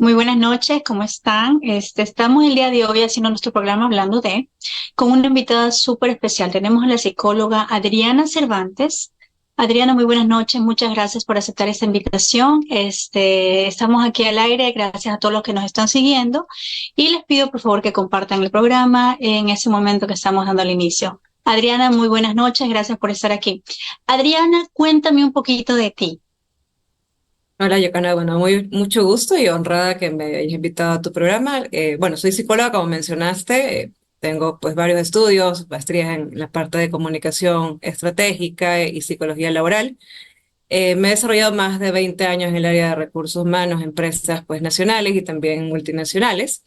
Muy buenas noches, ¿cómo están? Estamos el día de hoy haciendo nuestro programa con una invitada súper especial. Tenemos a la psicóloga Adriana Cervantes. Adriana, muy buenas noches, muchas gracias por aceptar esta invitación. Estamos aquí al aire, gracias a todos los que nos están siguiendo y les pido por favor que compartan el programa en ese momento que estamos dando al inicio. Adriana, muy buenas noches, gracias por estar aquí. Adriana, cuéntame un poquito de ti. Hola, Yocana. Bueno, mucho gusto y honrada que me hayas invitado a tu programa. Bueno, soy psicóloga, como mencionaste. Tengo pues varios estudios, maestrías en la parte de comunicación estratégica y psicología laboral. Me he desarrollado más de 20 años en el área de recursos humanos, empresas pues nacionales y también multinacionales.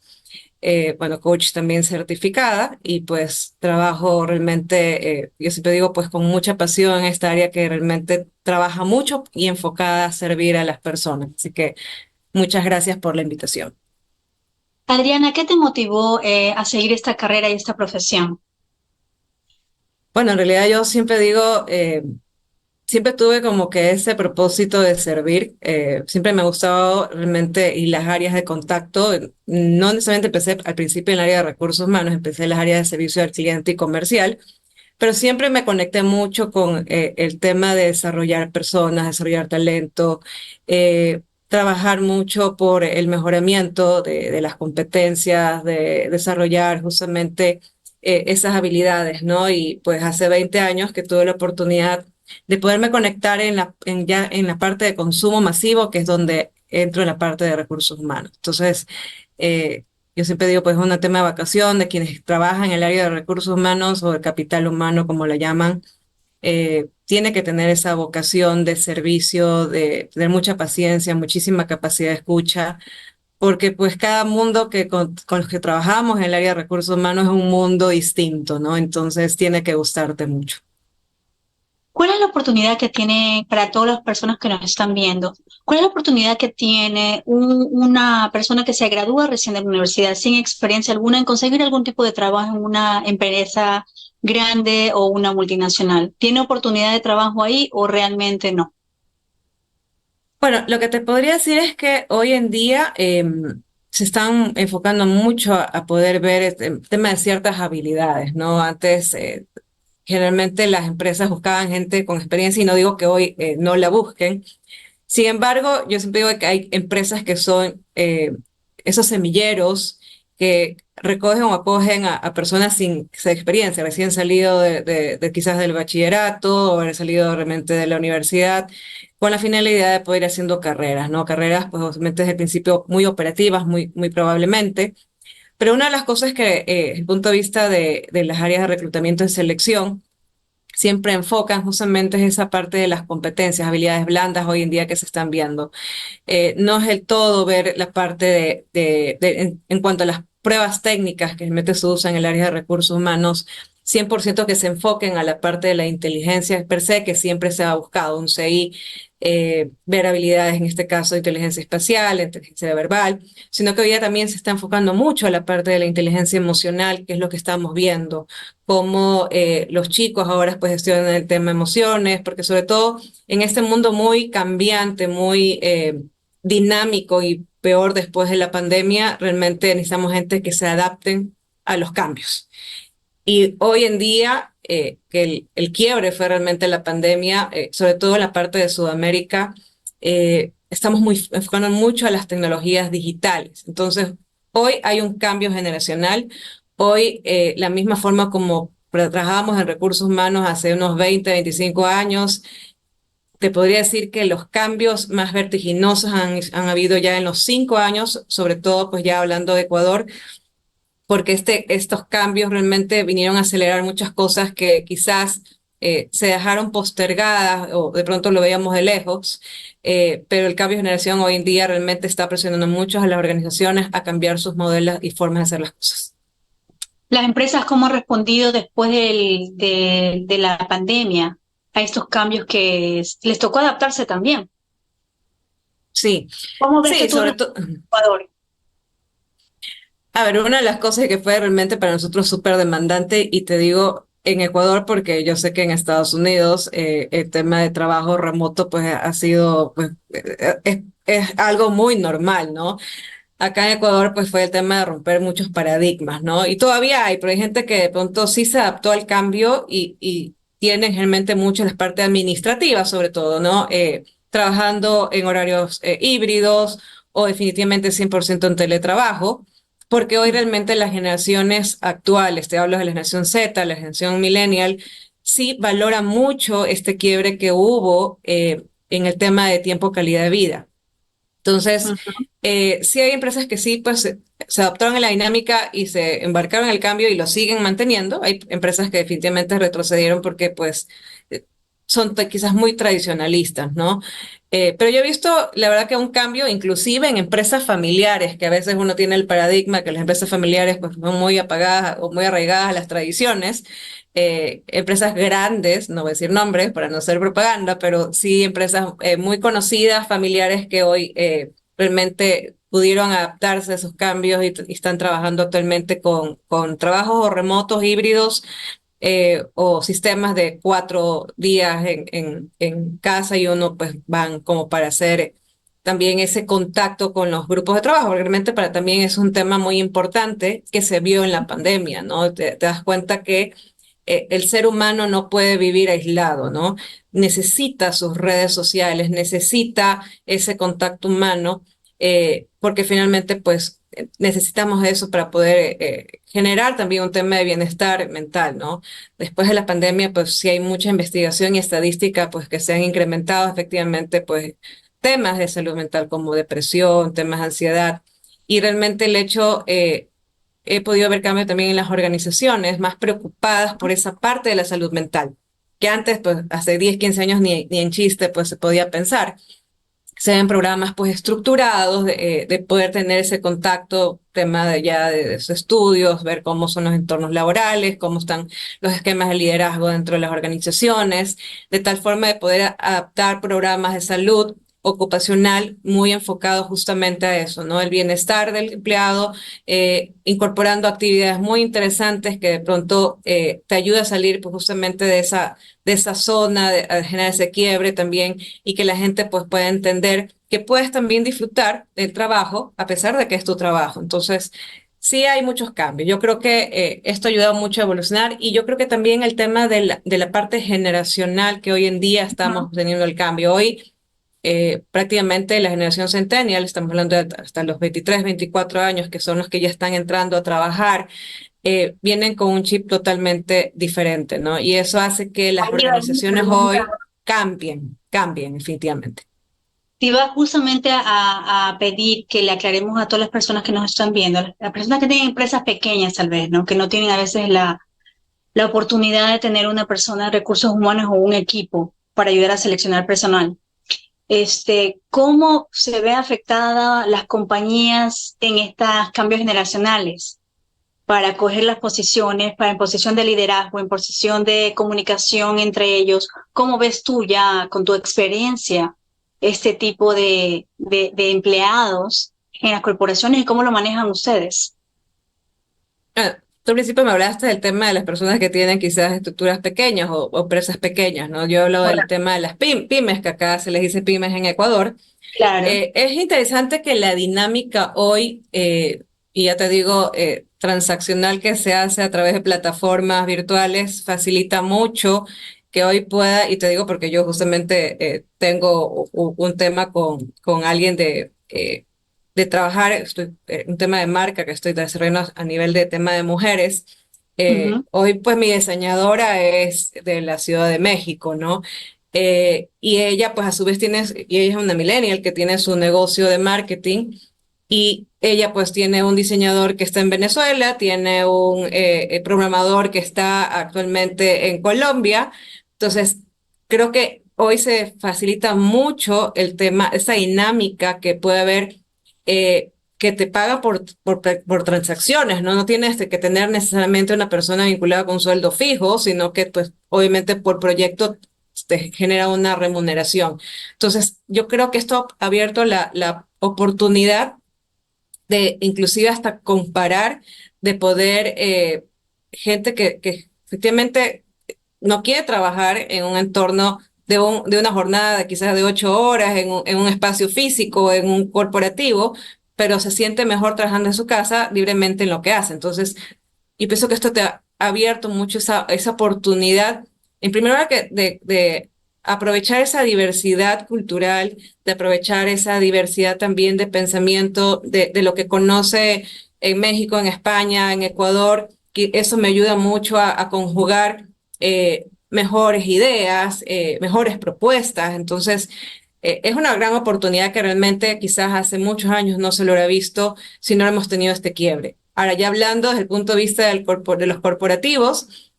Bueno, coach también certificada y pues trabajo realmente, yo siempre digo pues con mucha pasión en esta área que realmente trabaja mucho y enfocada a servir a las personas. Así que muchas gracias por la invitación. Adriana, ¿qué te motivó a seguir esta carrera y esta profesión? Bueno, en realidad yo siempre digo, siempre tuve como que ese propósito de servir. Siempre me ha gustado realmente y las áreas de contacto. No necesariamente empecé al principio en el área de recursos humanos, empecé en las áreas de servicio al cliente y comercial. Pero siempre me conecté mucho con el tema de desarrollar personas, desarrollar talento, trabajar mucho por el mejoramiento de las competencias, de desarrollar justamente esas habilidades, ¿no? Y pues hace 20 años que tuve la oportunidad de poderme conectar ya en la parte de consumo masivo, que es donde entro en la parte de recursos humanos. Entonces, eh, yo siempre digo, pues es un tema de vacación de quienes trabajan en el área de recursos humanos o de capital humano, como la llaman, tiene que tener esa vocación de servicio, de tener mucha paciencia, muchísima capacidad de escucha, porque pues cada mundo con los que trabajamos en el área de recursos humanos es un mundo distinto, ¿no? Entonces tiene que gustarte mucho. ¿Cuál es la oportunidad que tiene para todas las personas que nos están viendo? ¿Cuál es la oportunidad que tiene una persona que se gradúa recién de la universidad sin experiencia alguna en conseguir algún tipo de trabajo en una empresa grande o una multinacional? ¿Tiene oportunidad de trabajo ahí o realmente no? Bueno, lo que te podría decir es que hoy en día se están enfocando mucho a poder ver el tema de ciertas habilidades, ¿no? Antes, generalmente las empresas buscaban gente con experiencia y no digo que hoy no la busquen. Sin embargo, yo siempre digo que hay empresas que son esos semilleros que recogen o acogen a personas sin experiencia, recién salido de quizás del bachillerato o haber salido realmente de la universidad, con la finalidad de poder ir haciendo carreras, ¿no? Carreras, pues obviamente desde el principio muy operativas, muy probablemente. Pero una de las cosas que, desde el punto de vista de las áreas de reclutamiento y selección, siempre enfocan justamente es esa parte de las competencias, habilidades blandas hoy en día que se están viendo. No es el todo ver la parte en cuanto a las pruebas técnicas que realmente se usan en el área de recursos humanos, 100% que se enfoquen a la parte de la inteligencia per se, que siempre se ha buscado, un CI, ver habilidades, en este caso, de inteligencia espacial, inteligencia verbal, sino que hoy día también se está enfocando mucho a la parte de la inteligencia emocional, que es lo que estamos viendo, cómo los chicos ahora pues gestionan el tema emociones, porque sobre todo en este mundo muy cambiante, muy dinámico y peor después de la pandemia, realmente necesitamos gente que se adapten a los cambios. Y hoy en día, que el quiebre fue realmente la pandemia, sobre todo en la parte de Sudamérica, estamos muy enfocando mucho a las tecnologías digitales. Entonces, hoy hay un cambio generacional. Hoy, la misma forma como trabajábamos en recursos humanos hace unos 20, 25 años, te podría decir que los cambios más vertiginosos han habido ya en los 5 años, sobre todo pues ya hablando de Ecuador, porque estos cambios realmente vinieron a acelerar muchas cosas que quizás se dejaron postergadas o de pronto lo veíamos de lejos, pero el cambio de generación hoy en día realmente está presionando mucho a las organizaciones a cambiar sus modelos y formas de hacer las cosas. ¿Las empresas cómo han respondido después de la pandemia a estos cambios que les tocó adaptarse también? Sí, ¿Cómo ves que sí, tú sobre respondes todo. en Ecuador? A ver, una de las cosas que fue realmente para nosotros súper demandante, y te digo en Ecuador, porque yo sé que en Estados Unidos el tema de trabajo remoto pues ha sido, pues, es algo muy normal, ¿no? acá en Ecuador pues fue el tema de romper muchos paradigmas, ¿no? Y todavía hay, pero hay gente que de pronto sí se adaptó al cambio y tienen generalmente mucho la parte administrativa, sobre todo, ¿no? Trabajando en horarios híbridos o definitivamente 100% en teletrabajo, porque hoy realmente las generaciones actuales, te hablo de la generación Z, la generación millennial, sí valora mucho este quiebre que hubo en el tema de tiempo, calidad de vida. Entonces, Ujú. sí hay empresas que sí, pues se adaptaron a la dinámica y se embarcaron en el cambio y lo siguen manteniendo. Hay empresas que definitivamente retrocedieron porque pues eh, son quizás muy tradicionalistas, ¿no? Pero yo he visto, la verdad, que un cambio inclusive en empresas familiares, que a veces uno tiene el paradigma que las empresas familiares pues son muy apagadas o muy arraigadas a las tradiciones. Empresas grandes, no voy a decir nombres para no hacer propaganda, pero sí empresas muy conocidas, familiares que hoy realmente pudieron adaptarse a esos cambios y están trabajando actualmente con trabajos o remotos híbridos o sistemas de 4 días en casa y uno pues van como para hacer también ese contacto con los grupos de trabajo, porque realmente para también es un tema muy importante que se vio en la pandemia, ¿no? Te das cuenta que el ser humano no puede vivir aislado, ¿no? Necesita sus redes sociales, necesita ese contacto humano, porque finalmente, pues, necesitamos eso para poder generar también un tema de bienestar mental, ¿no? Después de la pandemia, pues, sí hay mucha investigación y estadística, pues, que se han incrementado efectivamente, pues, temas de salud mental como depresión, temas de ansiedad, y realmente el hecho he podido ver cambio también en las organizaciones más preocupadas por esa parte de la salud mental, que antes, pues hace 10 15 años ni en chiste, pues se podía pensar. Se ven programas pues estructurados de poder tener ese contacto, tema de ya de sus estudios, ver cómo son los entornos laborales, cómo están los esquemas de liderazgo dentro de las organizaciones, de tal forma de poder adaptar programas de salud ocupacional muy enfocados justamente a eso, ¿no? El bienestar del empleado, incorporando actividades muy interesantes que de pronto te ayuda a salir pues, justamente de esa zona, a generar ese quiebre también y que la gente pues pueda entender que puedes también disfrutar del trabajo a pesar de que es tu trabajo. Entonces, sí hay muchos cambios. Yo creo que esto ha ayudado mucho a evolucionar y yo creo que también el tema de la parte generacional que hoy en día estamos teniendo el cambio. Hoy prácticamente la generación centennial, estamos hablando de hasta los 23, 24 años, que son los que ya están entrando a trabajar, vienen con un chip totalmente diferente, ¿no? Y eso hace que las Ahí va mi organizaciones pregunta. hoy cambien definitivamente. Te iba justamente a pedir que le aclaremos a todas las personas que nos están viendo, las personas que tienen empresas pequeñas tal vez, ¿no? Que no tienen a veces la oportunidad de tener una persona de recursos humanos o un equipo para ayudar a seleccionar personal. ¿Cómo se ve afectada las compañías en estos cambios generacionales para coger las posiciones, para en posición de liderazgo, en posición de comunicación entre ellos? ¿Cómo ves tú ya con tu experiencia este tipo de empleados en las corporaciones y cómo lo manejan ustedes? Tú al principio me hablaste del tema de las personas que tienen quizás estructuras pequeñas o empresas pequeñas, ¿no? Yo he hablado del Correcto. tema de las pymes, que acá se les dice pymes en Ecuador. Claro. Es interesante que la dinámica hoy, y ya te digo, transaccional que se hace a través de plataformas virtuales, facilita mucho que hoy pueda, y te digo porque yo justamente tengo un tema con alguien de trabajar, un tema de marca que estoy desarrollando a nivel de tema de mujeres. Ujú, Hoy pues mi diseñadora es de la Ciudad de México, ¿no? Y ella, pues a su vez y ella es una millennial que tiene su negocio de marketing y ella pues tiene un diseñador que está en Venezuela, tiene un programador que está actualmente en Colombia. Entonces, creo que hoy se facilita mucho el tema, esa dinámica que puede haber. Que te paga por transacciones, ¿no? No tienes que tener necesariamente una persona vinculada con un sueldo fijo, sino que, pues, obviamente por proyecto te genera una remuneración. Entonces, yo creo que esto ha abierto la oportunidad de inclusive hasta comparar, de poder, gente que efectivamente no quiere trabajar en un entorno de una jornada quizás de 8 horas, en un espacio físico, en un corporativo, pero se siente mejor trabajando en su casa libremente en lo que hace. Entonces, y pienso que esto te ha abierto mucho esa oportunidad, en primer lugar, de aprovechar esa diversidad cultural, de aprovechar esa diversidad también de pensamiento, de lo que conoce en México, en España, en Ecuador, que eso me ayuda mucho a conjugar mejores ideas, mejores propuestas. Entonces, es una gran oportunidad que realmente quizás hace muchos años no se lo hubiera visto si no hemos tenido este quiebre. Ahora, ya hablando desde el punto de vista de los corporativos,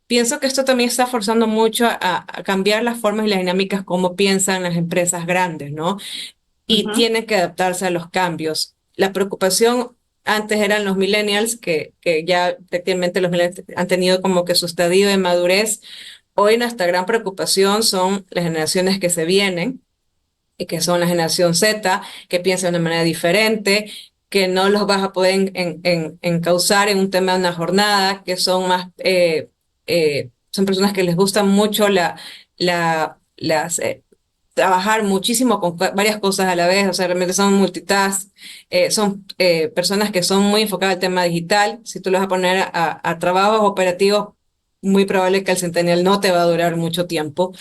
pienso que esto también está forzando mucho a cambiar las formas y las dinámicas como piensan las empresas grandes, ¿no? Y Ujú, tienen que adaptarse a los cambios. La preocupación antes eran los millennials, que ya efectivamente los millennials han tenido como que su estadio de madurez. Hoy nuestra gran preocupación son las generaciones que se vienen, y que son la generación Z, que piensan de una manera diferente, que no los vas a poder encauzar en un tema de una jornada, que son más, son personas que les gusta mucho las, trabajar muchísimo con varias cosas a la vez, o sea, realmente son multitask, son personas que son muy enfocadas al tema digital. Si tú los vas a poner a trabajos operativos, muy probable que el Centennial no te va a durar mucho tiempo.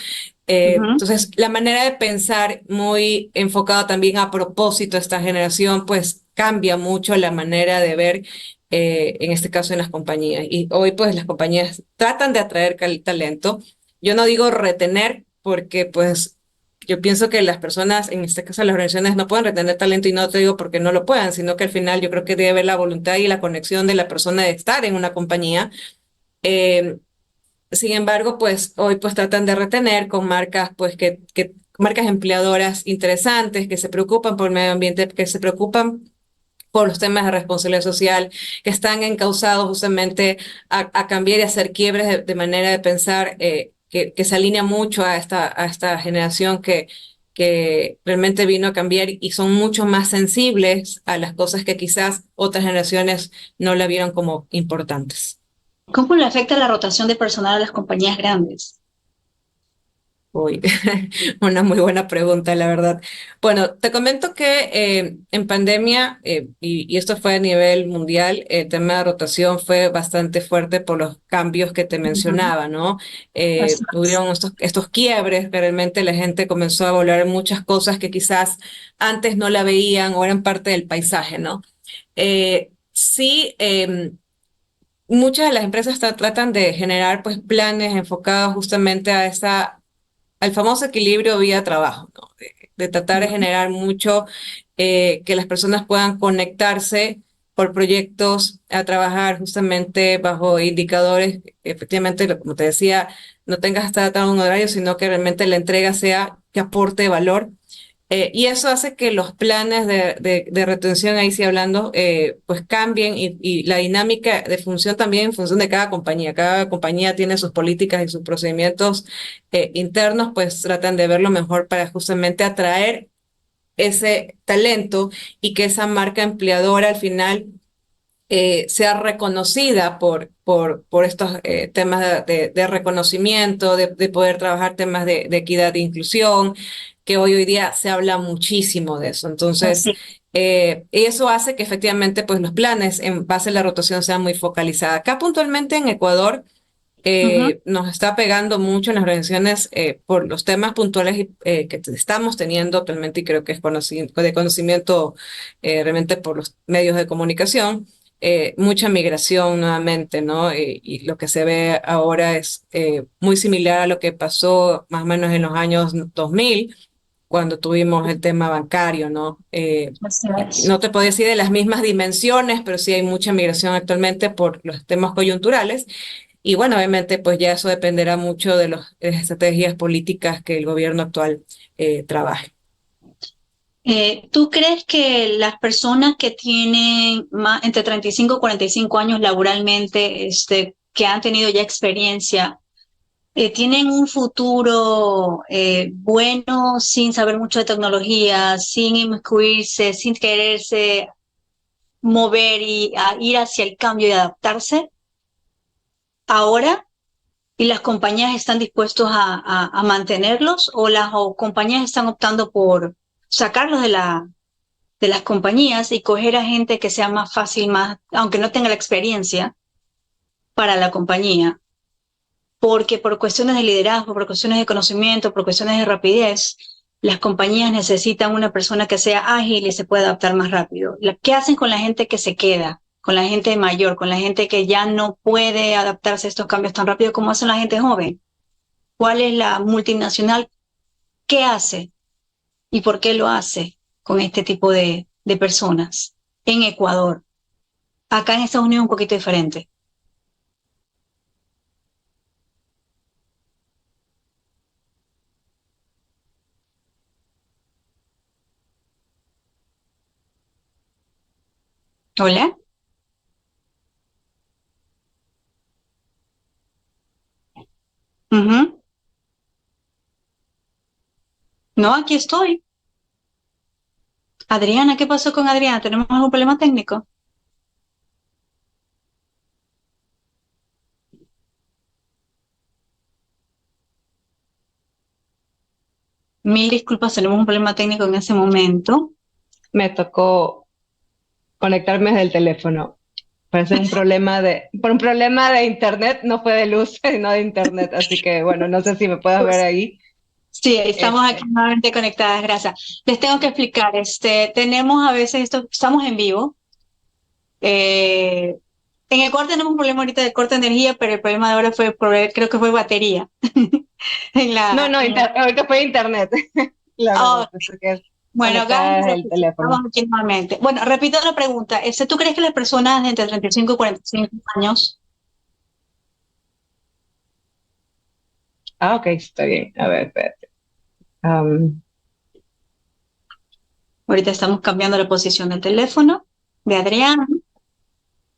ujú. Entonces, la manera de pensar muy enfocada también a propósito de esta generación, pues cambia mucho la manera de ver, en este caso en las compañías. Y hoy, pues las compañías tratan de atraer talento. Yo no digo retener, porque pues yo pienso que las personas, en este caso las organizaciones, no pueden retener talento y no te digo porque no lo puedan, sino que al final yo creo que debe haber la voluntad y la conexión de la persona de estar en una compañía. Eh, Sin embargo, pues hoy pues tratan de retener con marcas pues que marcas empleadoras interesantes que se preocupan por el medio ambiente, que se preocupan por los temas de responsabilidad social, que están encausados justamente a cambiar y hacer quiebres de manera de pensar, que se alinea mucho a esta generación que realmente vino a cambiar y son mucho más sensibles a las cosas que quizás otras generaciones no la vieron como importantes. ¿Cómo le afecta la rotación de personal a las compañías grandes? Uy, una muy buena pregunta, la verdad. Bueno, te comento que en pandemia, y esto fue a nivel mundial, el tema de rotación fue bastante fuerte por los cambios que te Ujú. mencionaba, ¿no? Así es. Hubieron estos quiebres, que realmente la gente comenzó a valorar muchas cosas que quizás antes no la veían o eran parte del paisaje, ¿no? Sí, muchas de las empresas tratan de generar pues planes enfocados justamente a esa al famoso equilibrio vida-trabajo, ¿no? De tratar de Ujú. generar mucho, que las personas puedan conectarse por proyectos a trabajar justamente bajo indicadores, efectivamente, como te decía, no tengas que estar atado a un horario, sino que realmente la entrega sea que aporte valor. Y eso hace que los planes de retención, ahí sí hablando, pues cambien y la dinámica de función también en función de cada compañía. Cada compañía tiene sus políticas y sus procedimientos internos, pues tratan de ver lo mejor para justamente atraer ese talento y que esa marca empleadora al final sea reconocida por estos temas de reconocimiento, de poder trabajar temas de equidad e inclusión, que hoy día se habla muchísimo de eso. Entonces, Así. y eso hace que efectivamente pues, los planes en base a la rotación sean muy focalizados. Acá puntualmente en Ecuador, Ujú. nos está pegando mucho en las organizaciones por los temas puntuales que estamos teniendo actualmente y creo que es de conocimiento realmente por los medios de comunicación, mucha migración nuevamente, ¿no? Y lo que se ve ahora es muy similar a lo que pasó más o menos en los años 2000 cuando tuvimos el tema bancario, ¿no? Así es. No te puedo decir de las mismas dimensiones, pero sí hay mucha migración actualmente por los temas coyunturales. Y bueno, obviamente, pues ya eso dependerá mucho de las estrategias políticas que el gobierno actual trabaje. ¿Tú crees que las personas que tienen entre 35 y 45 años laboralmente, que han tenido ya experiencia, tienen un futuro bueno sin saber mucho de tecnología, sin inmiscuirse, sin quererse mover y ir hacia el cambio y adaptarse ahora? ¿Y las compañías están dispuestas a mantenerlos o las compañías están optando por sacarlos de la de las compañías y coger a gente que sea más fácil, más, aunque no tenga la experiencia para la compañía, porque por cuestiones de liderazgo, por cuestiones de conocimiento, por cuestiones de rapidez, las compañías necesitan una persona que sea ágil y se pueda adaptar más rápido. ¿Qué hacen con la gente que se queda? Con la gente mayor, con la gente que ya no puede adaptarse a estos cambios tan rápido como hacen la gente joven. ¿Cuál es la multinacional? ¿Qué hace y por qué lo hace con este tipo de personas en Ecuador? Acá en Estados Unidos es un poquito diferente. ¿Hola? Ujú. No, aquí estoy. Adriana, ¿qué pasó con Adriana? ¿Tenemos algún problema técnico? Mil disculpas, tenemos un problema técnico en ese momento. Me tocó conectarme desde el teléfono. Parece por un problema de internet, no fue de luz, sino de internet. Así que, bueno, no sé si me puedes ver Pues, ahí. sí, estamos aquí Este, nuevamente conectadas, gracias. Les tengo que explicar, tenemos a veces esto, estamos en vivo. Eh, en Ecuador tenemos un problema ahorita de corte de energía, pero el problema de ahora creo que fue batería. En no, la, no, en la, ahorita fue internet. Claro, oh, no, pensé que es bueno, conectada Gaby, desde el estamos teléfono. aquí nuevamente. Bueno, repito la pregunta. ¿Tú crees que las personas de entre 35 y 45 años, Ah, ok, está bien. A ver, espérate. Am, ahorita estamos cambiando la posición del teléfono de Adrián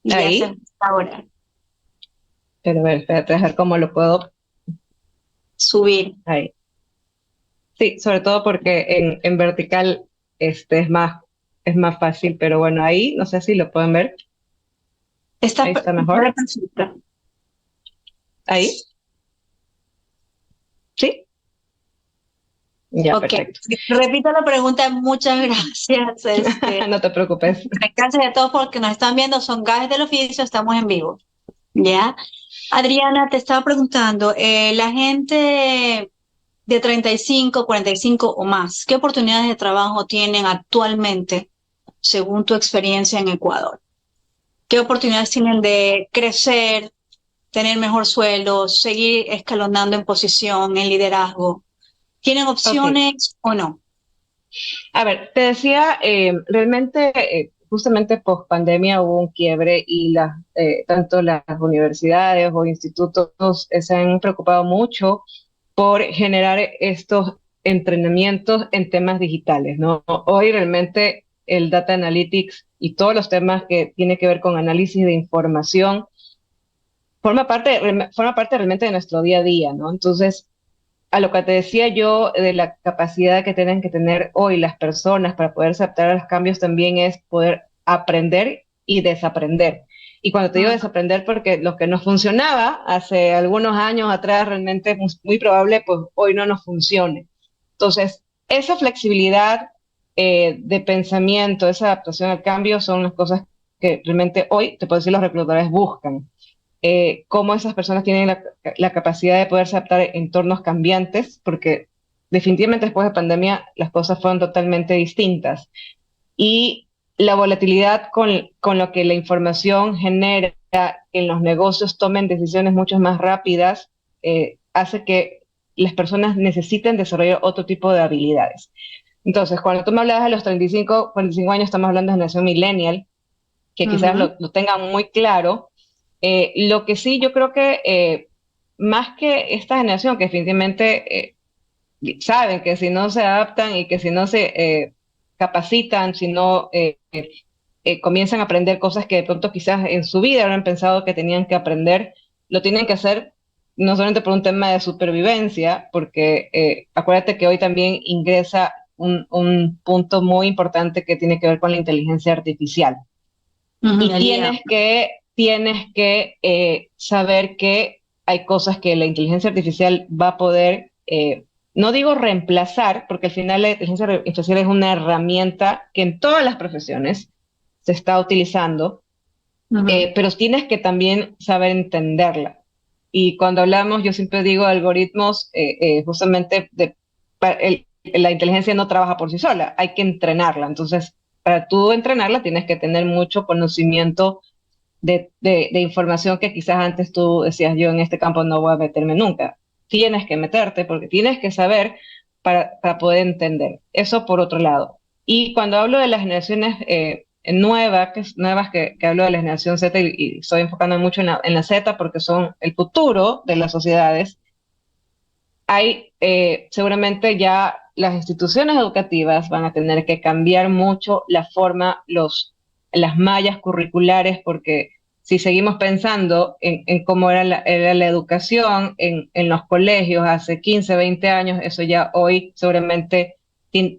y ya se ahí, empieza ahora pero a ver, espérate, a ver cómo lo puedo. subir. Ahí. Sí, sobre todo porque en vertical es más fácil, pero bueno, ahí no sé si lo pueden ver. Está Ahí está mejor. perfecta. Ahí, sí, ya, Ok, perfecto. repito la pregunta, muchas gracias. No te preocupes. Gracias a todos porque nos están viendo, son gajes del oficio, estamos en vivo. ¿Ya? Adriana, te estaba preguntando, la gente de 35, 45 o más, ¿qué oportunidades de trabajo tienen actualmente según tu experiencia en Ecuador? ¿Qué oportunidades tienen de crecer, tener mejor sueldo, seguir escalonando en posición, en liderazgo? ¿Tienen Ok, opciones o no? a ver, te decía, realmente, justamente post pandemia hubo un quiebre y tanto las universidades o institutos se han preocupado mucho por generar estos entrenamientos en temas digitales, ¿no? Hoy realmente el data analytics y todos los temas que tienen que ver con análisis de información forma parte realmente de nuestro día a día, ¿no? Entonces, a lo que te decía yo de la capacidad que tienen que tener hoy las personas para poderse adaptar a los cambios también es poder aprender y desaprender. Y cuando te digo Mm. desaprender, porque lo que nos funcionaba hace algunos años atrás realmente es muy probable, pues hoy no nos funcione. Entonces, esa flexibilidad de pensamiento, esa adaptación al cambio son las cosas que realmente hoy, te puedo decir, los reclutadores buscan. Cómo esas personas tienen la capacidad de poderse adaptar a entornos cambiantes, porque definitivamente después de pandemia las cosas fueron totalmente distintas. Y la volatilidad con lo que la información genera en los negocios tomen decisiones mucho más rápidas, hace que las personas necesiten desarrollar otro tipo de habilidades. Entonces, cuando tú me hablabas de los 35, 45 años, estamos hablando de generación millennial, que quizás Ujú. lo tengan muy claro. Lo que sí, yo creo que más que esta generación, que definitivamente saben que si no se adaptan y que si no se capacitan, si no comienzan a aprender cosas que de pronto quizás en su vida habrán pensado que tenían que aprender, lo tienen que hacer no solamente por un tema de supervivencia, porque acuérdate que hoy también ingresa un punto muy importante que tiene que ver con la inteligencia artificial. Ujú, Y el IA. tienes que saber que hay cosas que la inteligencia artificial va a poder no digo reemplazar, porque al final la inteligencia artificial es una herramienta que en todas las profesiones se está utilizando, Ujú. pero tienes que también saber entenderla. Y cuando hablamos, yo siempre digo algoritmos, justamente la inteligencia no trabaja por sí sola, hay que entrenarla. Entonces, para tú entrenarla tienes que tener mucho conocimiento de información que quizás antes tú decías, yo en este campo no voy a meterme nunca. Tienes que meterte porque tienes que saber para poder entender. Eso por otro lado. Y cuando hablo de las generaciones nuevas que hablo de la generación Z y estoy enfocando mucho en la Z porque son el futuro de las sociedades, hay seguramente ya las instituciones educativas van a tener que cambiar mucho la forma, las mallas curriculares, porque si seguimos pensando en cómo era la educación en los colegios hace 15, 20 años, eso ya hoy seguramente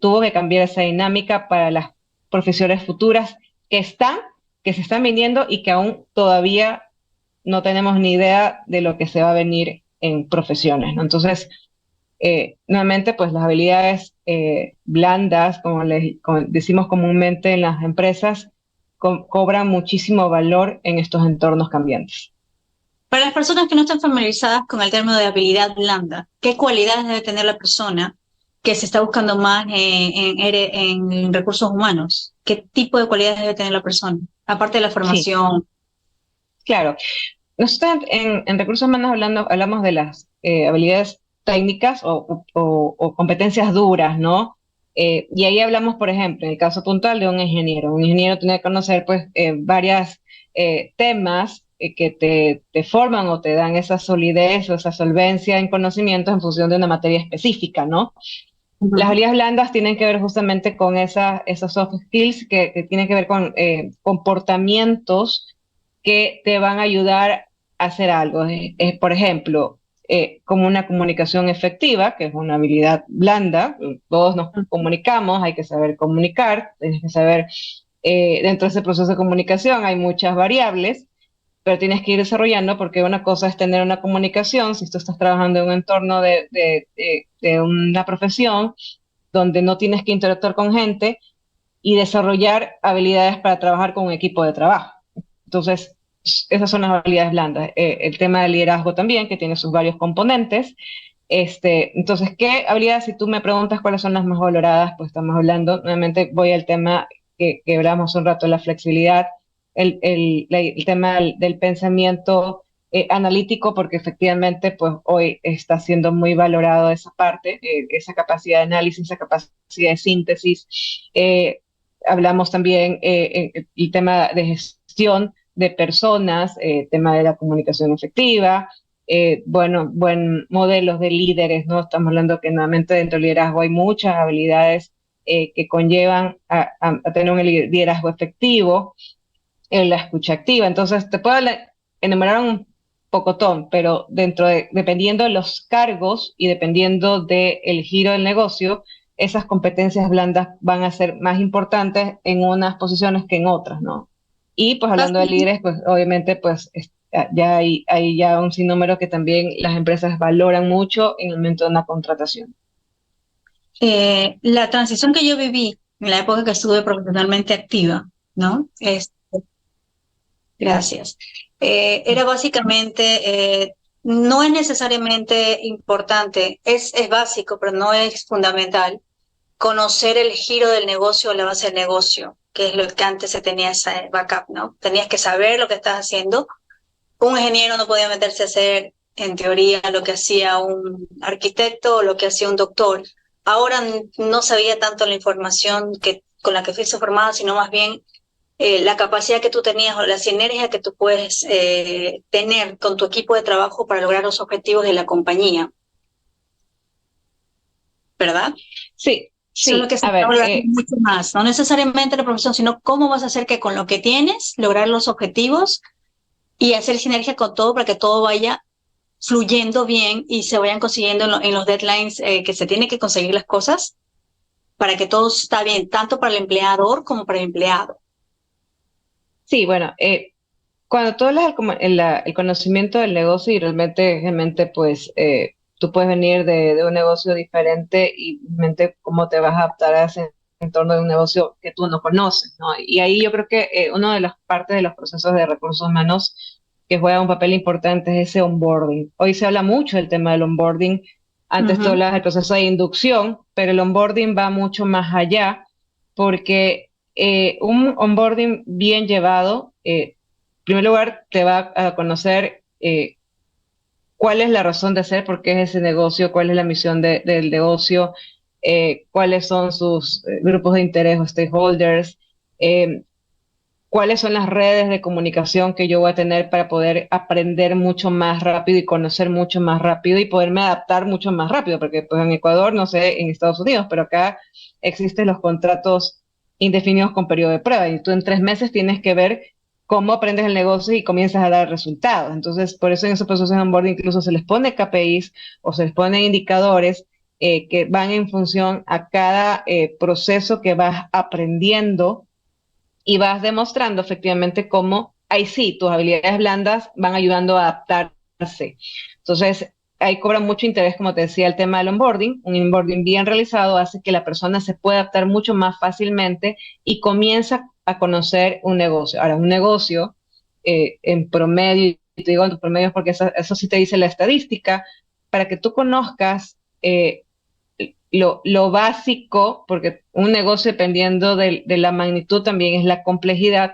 tuvo que cambiar esa dinámica para las profesiones futuras que están, que se están viniendo y que aún todavía no tenemos ni idea de lo que se va a venir en profesiones, ¿no? Entonces, nuevamente, pues las habilidades blandas, como decimos comúnmente en las empresas, cobran muchísimo valor en estos entornos cambiantes. Para las personas que no están familiarizadas con el término de habilidad blanda, ¿qué cualidades debe tener la persona que se está buscando más en recursos humanos? ¿Qué tipo de cualidades debe tener la persona? Aparte de la Sí, formación. claro. Nosotros en recursos humanos hablamos de las habilidades técnicas o competencias duras, ¿no? Y ahí hablamos, por ejemplo, en el caso puntual de un ingeniero. Un ingeniero tiene que conocer, pues, varias temas que te forman o te dan esa solidez o esa solvencia en conocimientos en función de una materia específica, ¿no? Las Ujú. habilidades blandas tienen que ver justamente con esos soft skills que tienen que ver con comportamientos que te van a ayudar a hacer algo. Por ejemplo, como una comunicación efectiva, que es una habilidad blanda, todos nos comunicamos, hay que saber comunicar, tienes que saber, dentro de ese proceso de comunicación hay muchas variables, pero tienes que ir desarrollando porque una cosa es tener una comunicación, si tú estás trabajando en un entorno de una profesión donde no tienes que interactuar con gente y desarrollar habilidades para trabajar con un equipo de trabajo. Entonces, esas son las habilidades blandas. El tema del liderazgo también, que tiene sus varios componentes. Entonces, ¿qué habilidades? Si tú me preguntas cuáles son las más valoradas, pues estamos hablando, nuevamente voy al tema que hablamos un rato, la flexibilidad, el tema del pensamiento analítico, porque efectivamente, pues hoy está siendo muy valorado esa parte, esa capacidad de análisis, esa capacidad de síntesis. Hablamos también el tema de gestión de personas, tema de la comunicación efectiva, bueno, buen modelos de líderes, ¿no? Estamos hablando que nuevamente dentro del liderazgo hay muchas habilidades que conllevan a tener un liderazgo efectivo, la escucha activa. Entonces, te puedo enumerar un pocotón, pero dependiendo de los cargos y dependiendo del giro del negocio, esas competencias blandas van a ser más importantes en unas posiciones que en otras, ¿no? Y pues hablando de líderes, pues obviamente pues ya hay ya un sinnúmero que también las empresas valoran mucho en el momento de una contratación. La transición que yo viví en la época que estuve profesionalmente activa, ¿no? Gracias. Era básicamente, no es necesariamente importante, es básico, pero no es fundamental, conocer el giro del negocio o la base del negocio, que es lo que antes se tenía esa backup, ¿no? Tenías que saber lo que estás haciendo. Un ingeniero no podía meterse a hacer, en teoría, lo que hacía un arquitecto o lo que hacía un doctor. Ahora no sabía tanto la información con la que fuiste formada, sino más bien la capacidad que tú tenías o la sinergia que tú puedes tener con tu equipo de trabajo para lograr los objetivos de la compañía, ¿verdad? Sí, Eso es lo sí, que se a está ver, valorando mucho más, no necesariamente la profesión, sino cómo vas a hacer que con lo que tienes lograr los objetivos y hacer sinergia con todo para que todo vaya fluyendo bien y se vayan consiguiendo en los deadlines que se tienen que conseguir las cosas para que todo está bien, tanto para el empleador como para el empleado. sí, bueno, cuando tú hablas el conocimiento del negocio y realmente pues tú puedes venir de un negocio diferente y mente cómo te vas a adaptar a ese entorno de un negocio que tú no conoces, ¿no? Y ahí yo creo que una de las partes de los procesos de recursos humanos que juega un papel importante es ese onboarding. Hoy se habla mucho del tema del onboarding. Antes tú Ujú, hablabas del proceso de inducción, pero el onboarding va mucho más allá porque un onboarding bien llevado, en primer lugar, te va a conocer cuál es la razón de ser, por qué es ese negocio, cuál es la misión del negocio, cuáles son sus grupos de interés o stakeholders, eh, cuáles son las redes de comunicación que yo voy a tener para poder aprender mucho más rápido y conocer mucho más rápido y poderme adaptar mucho más rápido, porque pues en Ecuador, no sé, en Estados Unidos, pero acá existen los contratos indefinidos con periodo de prueba y tú en 3 meses tienes que ver cómo aprendes el negocio y comienzas a dar resultados. Entonces, por eso en esos procesos de onboarding incluso se les pone KPIs o se les pone indicadores que van en función a cada proceso que vas aprendiendo y vas demostrando efectivamente cómo, ahí sí, tus habilidades blandas van ayudando a adaptarse. Entonces, ahí cobra mucho interés, como te decía, el tema del onboarding. Un onboarding bien realizado hace que la persona se pueda adaptar mucho más fácilmente y comienza a conocer un negocio. Ahora, un negocio en promedio, y te digo en promedio porque eso sí te dice la estadística, para que tú conozcas lo básico, porque un negocio dependiendo de la magnitud también es la complejidad,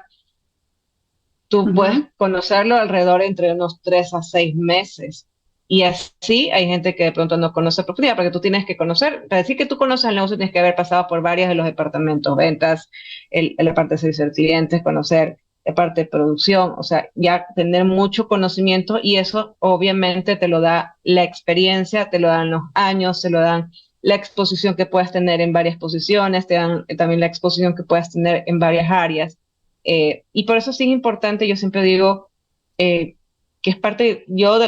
tú puedes ujú. conocerlo alrededor entre unos 3 a 6 meses. Y así hay gente que de pronto no conoce a profundidad, porque tú tienes que conocer, para decir que tú conoces el negocio tienes que haber pasado por varios de los departamentos, ventas, la parte de servicio al cliente, conocer la parte de producción, o sea, ya tener mucho conocimiento y eso obviamente te lo da la experiencia, te lo dan los años, te lo dan la exposición que puedas tener en varias posiciones, te dan también la exposición que puedas tener en varias áreas. Y por eso sí es importante, yo siempre digo eh, que es parte, yo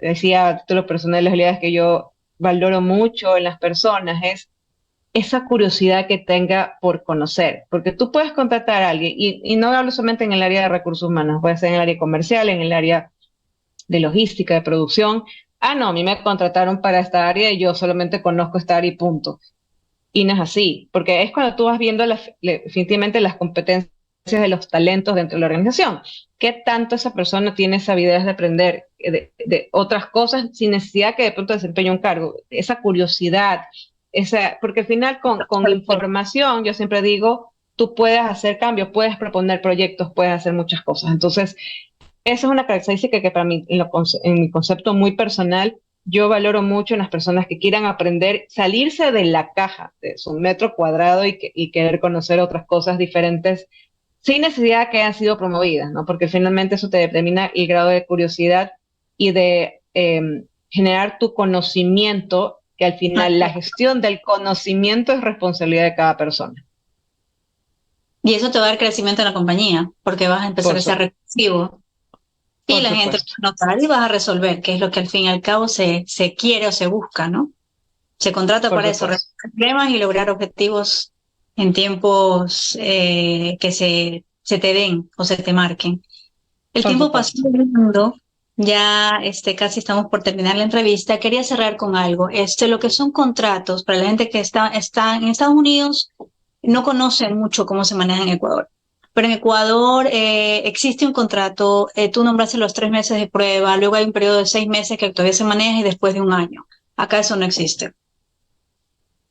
decía a título personal, las habilidades que yo valoro mucho en las personas es esa curiosidad que tenga por conocer, porque tú puedes contratar a alguien, y no hablo solamente en el área de recursos humanos, puede ser en el área comercial, en el área de logística, de producción. Ah, no, a mí me contrataron para esta área y yo solamente conozco esta área y punto. Y no es así, porque es cuando tú vas viendo definitivamente las competencias de los talentos dentro de la organización. ¿Qué tanto esa persona tiene esa habilidad de aprender de otras cosas sin necesidad que de pronto desempeñe un cargo? Esa curiosidad, porque al final con información, yo siempre digo, tú puedes hacer cambios, puedes proponer proyectos, puedes hacer muchas cosas. Entonces, esa es una característica que para mí, en mi concepto muy personal, yo valoro mucho en las personas que quieran aprender, salirse de la caja, de su metro cuadrado y querer conocer otras cosas diferentes sin necesidad que hayan sido promovidas, ¿no? Porque finalmente eso te determina el grado de curiosidad y de generar tu conocimiento, que al final la gestión del conocimiento es responsabilidad de cada persona. Y eso te va a dar crecimiento en la compañía, porque vas a empezar Por a ser supuesto, recursivo y por la gente supuesto, va a notar y vas a resolver, que es lo que al fin y al cabo se quiere o se busca, ¿no? Se contrata por para eso, supuesto, resolver problemas y lograr objetivos en tiempos que se te den o se te marquen. El por tiempo pasó supuesto. volando, ya casi estamos por terminar la entrevista. Quería cerrar con algo. Lo que son contratos, para la gente que está en Estados Unidos, no conocen mucho cómo se maneja en Ecuador. Pero en Ecuador existe un contrato, tú nombraste los 3 meses de prueba, luego hay un periodo de 6 meses que todavía se maneja y después de un año. Acá eso no existe.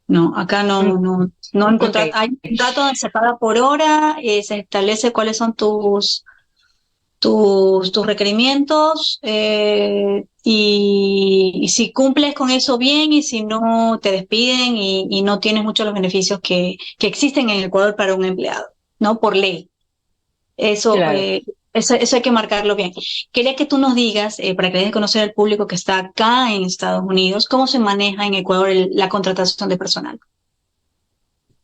No, acá Mm, no hay un ok. contrato, hay un contrato donde se paga por hora, se establece cuáles son tus requerimientos y si cumples con eso bien y si no te despiden y no tienes muchos los beneficios que existen en Ecuador para un empleado, ¿no? Por ley. Eso, Claro. eh, eso hay que marcarlo bien. Quería que tú nos digas, para que dejes conocer al público que está acá en Estados Unidos, cómo se maneja en Ecuador la contratación de personal.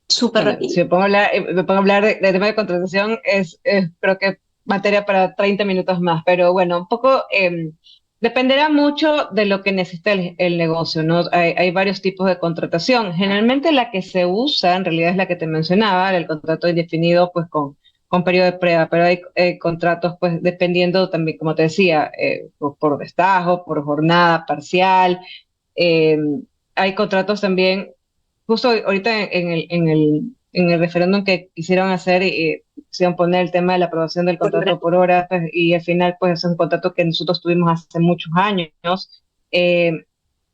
Súper Bueno, rápido. si me pongo a hablar de tema de contratación, creo que materia para 30 minutos más, pero bueno, un poco dependerá mucho de lo que necesita el negocio, ¿no? Hay varios tipos de contratación. Generalmente la que se usa, en realidad es la que te mencionaba, el contrato indefinido, pues con periodo de prueba, pero hay contratos, pues dependiendo también, como te decía, por destajo, por jornada parcial, Eh, Hay contratos también, justo ahorita en el referéndum que quisieron hacer, quisieron poner el tema de la aprobación del contrato por hora, pues, y al final pues es un contrato que nosotros tuvimos hace muchos años, eh,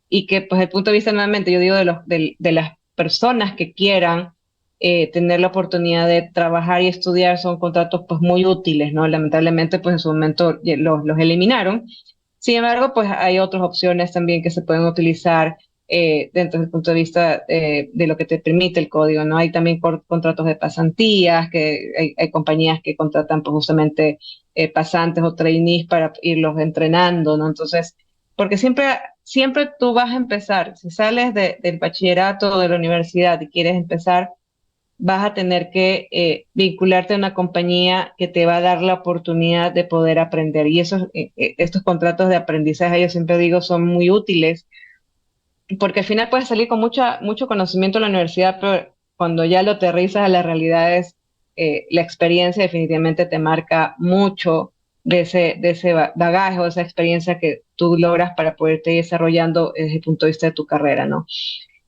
y que pues desde el punto de vista nuevamente, yo digo de las personas que quieran tener la oportunidad de trabajar y estudiar, son contratos pues muy útiles, ¿no? Lamentablemente pues en su momento los eliminaron. Sin embargo, pues hay otras opciones también que se pueden utilizar dentro del punto de vista de lo que te permite el código, ¿no? Hay también contratos de pasantías, que hay compañías que contratan pues justamente pasantes o trainees para irlos entrenando, ¿no? Entonces, porque siempre tú vas a empezar, si sales del bachillerato o de la universidad y quieres empezar, vas a tener que vincularte a una compañía que te va a dar la oportunidad de poder aprender. Y estos contratos de aprendizaje, yo siempre digo, son muy útiles, porque al final puedes salir con mucho conocimiento en la universidad, pero cuando ya lo aterrizas a las realidades, la experiencia definitivamente te marca mucho de ese bagaje o esa experiencia que tú logras para poderte ir desarrollando desde el punto de vista de tu carrera, ¿no?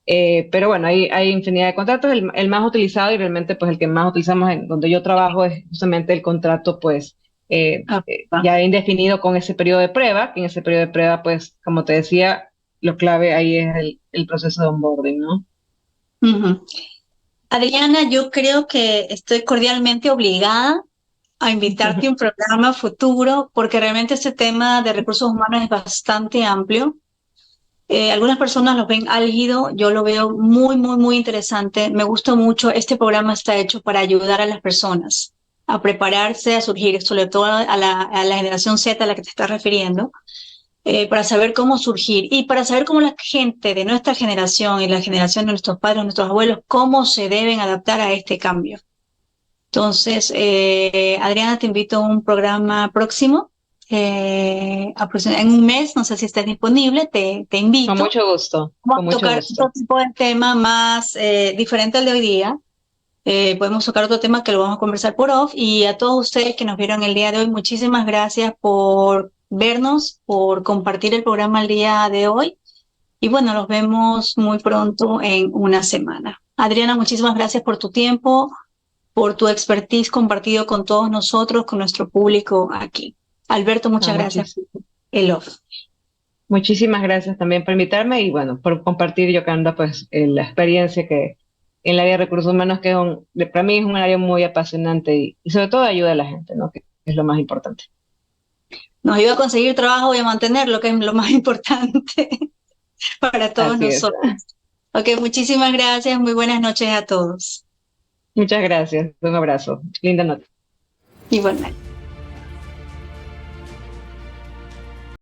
Pero bueno, hay infinidad de contratos. El más utilizado y realmente pues el que más utilizamos en donde yo trabajo es justamente el contrato pues ya indefinido con ese periodo de prueba, que en ese periodo de prueba pues como te decía, lo clave ahí es el proceso de onboarding, ¿no? Ujú. Adriana, yo creo que estoy cordialmente obligada a invitarte a un programa futuro porque realmente este tema de recursos humanos es bastante amplio. Algunas personas lo ven álgido, yo lo veo muy, muy, muy interesante. Me gusta mucho. Este programa está hecho para ayudar a las personas a prepararse, a surgir, sobre todo a la generación Z a la que te estás refiriendo, para saber cómo surgir y para saber cómo la gente de nuestra generación y la generación de nuestros padres, nuestros abuelos, cómo se deben adaptar a este cambio. Entonces, Adriana, te invito a un programa próximo, en un mes, no sé si estás disponible, te Con invito. mucho gusto, Vamos con a mucho tocar otro gusto. tipo de tema más diferente al de hoy día. Podemos tocar otro tema que lo vamos a conversar por off. Y a todos ustedes que nos vieron el día de hoy, muchísimas gracias por vernos, por compartir el programa el día de hoy. Y bueno, nos vemos muy pronto en una semana. Adriana, muchísimas gracias por tu tiempo, por tu expertise compartido con todos nosotros, con nuestro público aquí. Alberto, Ah, muchas gracias por el off. muchísimas gracias también por invitarme y bueno, por compartir yo, Canda, pues la experiencia que en el área de recursos humanos, que para mí es un área muy apasionante y sobre todo ayuda a la gente, ¿no? Que es lo más importante. Nos ayuda a conseguir trabajo y a mantenerlo, que es lo más importante para todos Así es. nosotros. Ok, muchísimas gracias. Muy buenas noches a todos. Muchas gracias. Un abrazo. Linda noche. Igualmente.